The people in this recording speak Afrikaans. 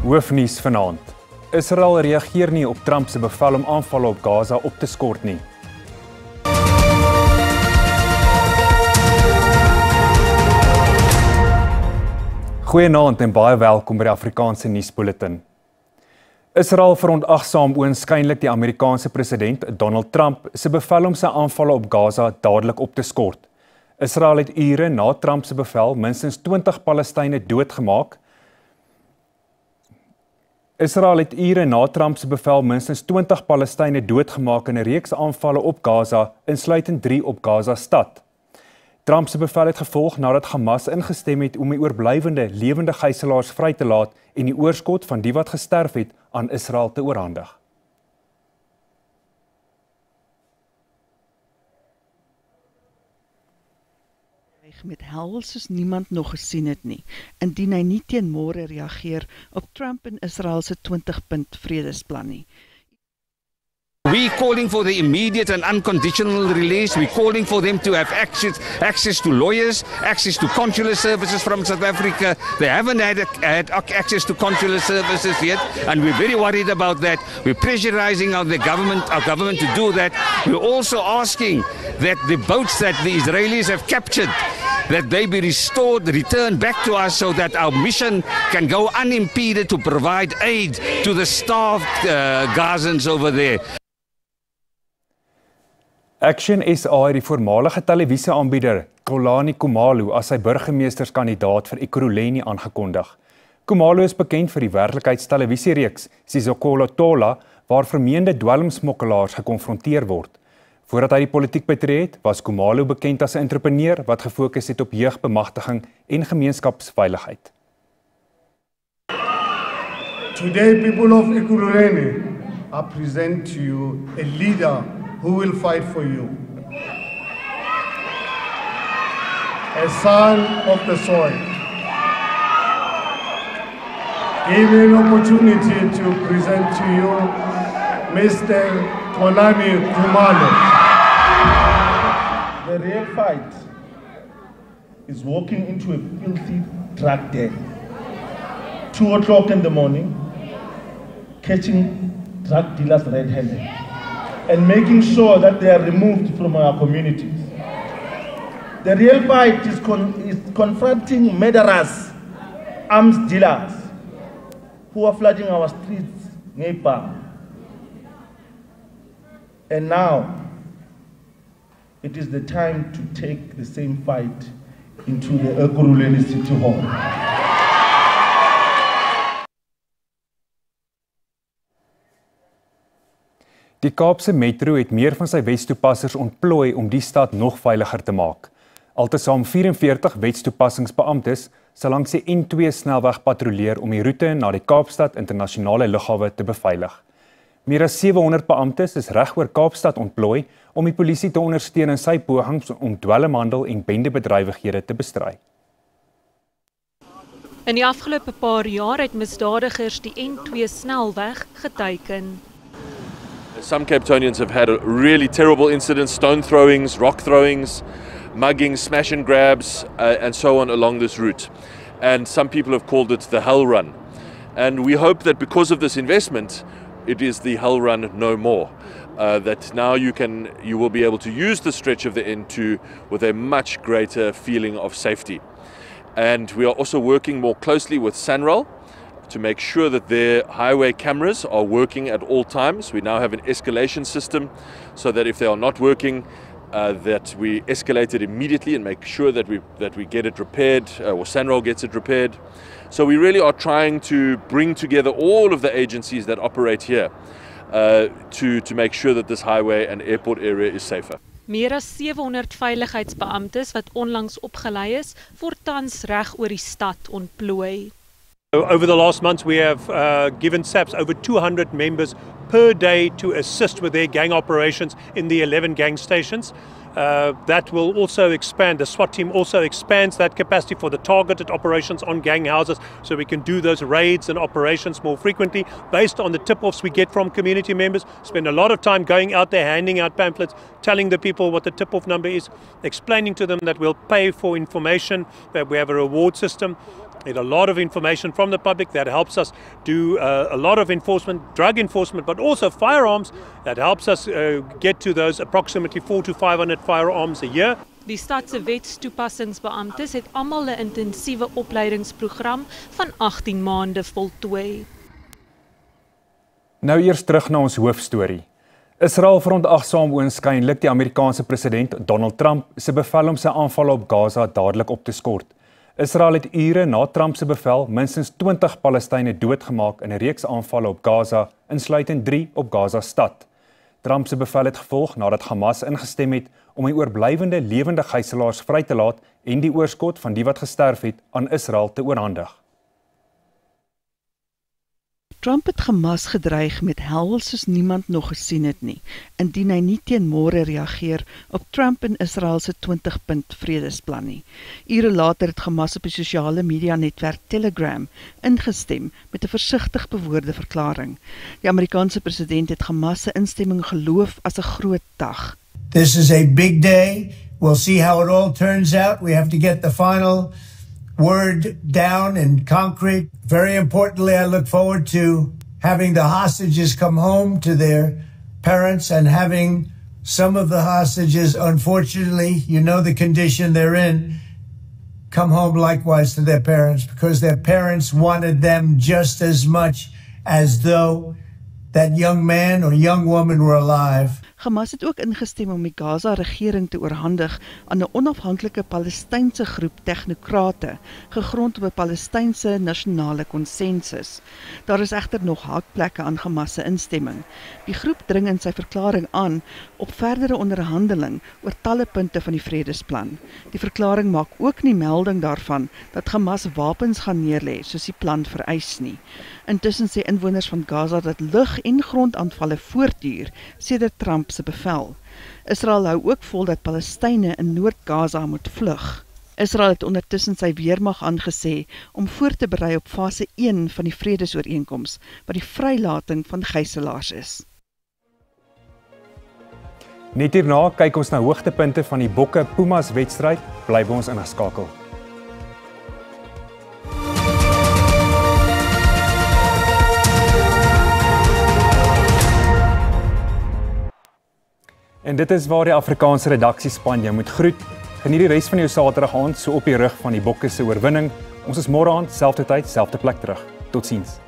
Hoofnuus vanaand. Israel reageer nie op Trump se bevel om aanvalle op Gaza op te skort nie. Goeienaand en baie welkom by die Afrikaanse nuusbulletin. Israel verontagsaam oënskynlik die Amerikaanse president Donald Trump se bevel om sy aanvalle op Gaza dadelik op te skort. Israel het ure na Trump se bevel minstens 20 Palestynë doodgemaak. Israel het ure na Trump se bevel minstens 20 Palestynë doodgemaak in 'n reeks aanvalle op Gaza, insluitend 3 op Gaza stad. Trump se bevel het gevolg nadat Hamas ingestem het om die oorblywende lewende gijslaers vry te laat en die oorskot van die wat gesterf het aan Israel te oorhandig. Met hel soos niemand nog gesien het nie, indien hy nie teen môre reageer op Trump en Israel se 20-punt vredesplan nie. We're calling for the immediate and unconditional release. We're calling for them to have access to lawyers, access to consular services from South Africa. They haven't had access to consular services yet, and we're very worried about that. We're pressurizing our government to do that. We're also asking that the boats that the Israelis have captured, that they be returned back to us so that our mission can go unimpeded to provide aid to the starved Gazans over there. Action SA het die voormalige televisieaanbieder Xolani Khumalo as sy burgemeesterskandidaat vir Ekurhuleni aangekondig. Khumalo is bekend vir die werklikheidstelevisiereeks Sizokholo Tola, waar vermeende dwelmsmokkelaars gekonfronteer word. Voordat hy die politiek betree het, was Khumalo bekend as 'n entrepreneur wat gefokus het op jeugbemagtiging en gemeenskapsveiligheid. Today, people of Ekurhuleni, I present to you a leader who will fight for you. A son of the soil. Give me an opportunity to present to you Mr. Xolani Khumalo. The real fight is walking into a filthy drug den. 2 o'clock in the morning, catching drug dealers red-handed and making sure that they are removed from our communities. The real fight is confronting murderers, arms dealers, who are flooding our streets, neighbor. And now, it is the time to take the same fight into the Ekurhuleni City Hall. Die Kaapse Metro het meer van sy wetstoepassers ontplooi om die stad nog veiliger te maak. Altesaam 44 wetstoepassingsbeamptes sal langs die N2 snelweg patrolleer om die roete na die Kaapstad internasionale lughawe te beveilig. Meer as 700 beamptes is reg oor Kaapstad ontplooi om die polisie te ondersteun in sy pogings om dwelmhandel en bendebedrywighede te bestry. In die afgelope paar jaar het misdadigers die N2 snelweg geteiken. Some Cape Townians have had really terrible incidents, stone throwings, rock throwings, muggings, smash and grabs, and so on along this route. And some people have called it the hell run. And we hope that because of this investment, it is the hell run no more. That now you will be able to use the stretch of the N2 with a much greater feeling of safety. And we are also working more closely with SANRAL to make sure that their highway cameras are working at all times. We now have an escalation system so that if they are not working, that we escalate it immediately and make sure that we get it repaired, or SANRAL gets it repaired. So we really are trying to bring together all of the agencies that operate here to make sure that this highway and airport area is safer. Meer as 700 veiligheidsbeamptes wat onlangs opgelei is, word tans reg oor die stad ontplooi. Over the last months, we have given SAPS over 200 members per day to assist with their gang operations in the 11 gang stations. That will also expand. The SWAT team also expands that capacity for the targeted operations on gang houses, so we can do those raids and operations more frequently based on the tip-offs we get from community members. Spend a lot of time going out there, handing out pamphlets, telling the people what the tip-off number is, explaining to them that we'll pay for information, that we have a reward system. get a lot of information from the public that helps us do a lot of enforcement, drug enforcement, but also firearms that helps us get to those approximately 400 to 500 firearms a year. Die stad se wetstoepassingsbeamptes het almal 'n intensiewe opleidingsprogram van 18 maande voltooi. Nou eers terug na ons hoofstorie. Israel verontagsaam oënskynlik die Amerikaanse president Donald Trump se bevel om sy aanvalle op Gaza dadelik op te skort. Israel het ure na Trump se bevel minstens 20 Palestynë doodgemaak in 'n reeks aanvalle op Gaza, insluitend 3 op Gaza stad. Trump se bevel het gevolg nadat Hamas ingestem het om die oorblywende lewende gijslaers vry te laat en die oorskot van die wat gesterf het aan Israel te oorhandig. Trump het Hamas gedreig met hel soos niemand nog gesien het nie, indien hy nie teen môre reageer op Trump en Israel se 20-punt vredesplan nie. Ure later het Hamas op die sosiale media netwerk Telegram ingestem met 'n versigtig bewoorde verklaring. Die Amerikaanse president het Hamas se instemming geloof as 'n groot dag. This is a big day. We'll see how it all turns out. We have to get the final word down in concrete. Very importantly, I look forward to having the hostages come home to their parents and having some of the hostages, unfortunately, you know the condition they're in, come home likewise to their parents because their parents wanted them just as much as though that young man or young woman were alive. Hamas het ook ingestem om die Gaza-regering te oorhandig aan 'n onafhanklike Palestynse groep tegnokrate, gegrond op 'n Palestynse nasionale konsensus. Daar is egter nog haakplekke aan Hamas se instemming. Die groep dring in sy verklaring aan op verdere onderhandeling oor talle punte van die vredesplan. Die verklaring maak ook nie melding daarvan dat Hamas wapens gaan neerlê soos die plan vereis nie. Intussen sê inwoners van Gaza dat lug- en grondaanvalle voortduur sedert Trump se bevel. Israel hou ook vol dat Palestynë in Noord-Gaza moet vlug. Israel het ondertussen sy weermag aangesê om voor te berei op fase 1 van die vredesooreenkoms, wat die vrylating van gijslaers is. Net hierna kyk ons na hoogtepunte van die Bokke Pumas wedstryd. Bly by ons ingeskakel. En dit is waar die Afrikaanse redaksiespan jou moet groet. Geniet die res van jou Saterdag aand so op die rug van die Bokke se oorwinning. Ons is môre aand, selfde tyd, selfde plek terug. Totsiens.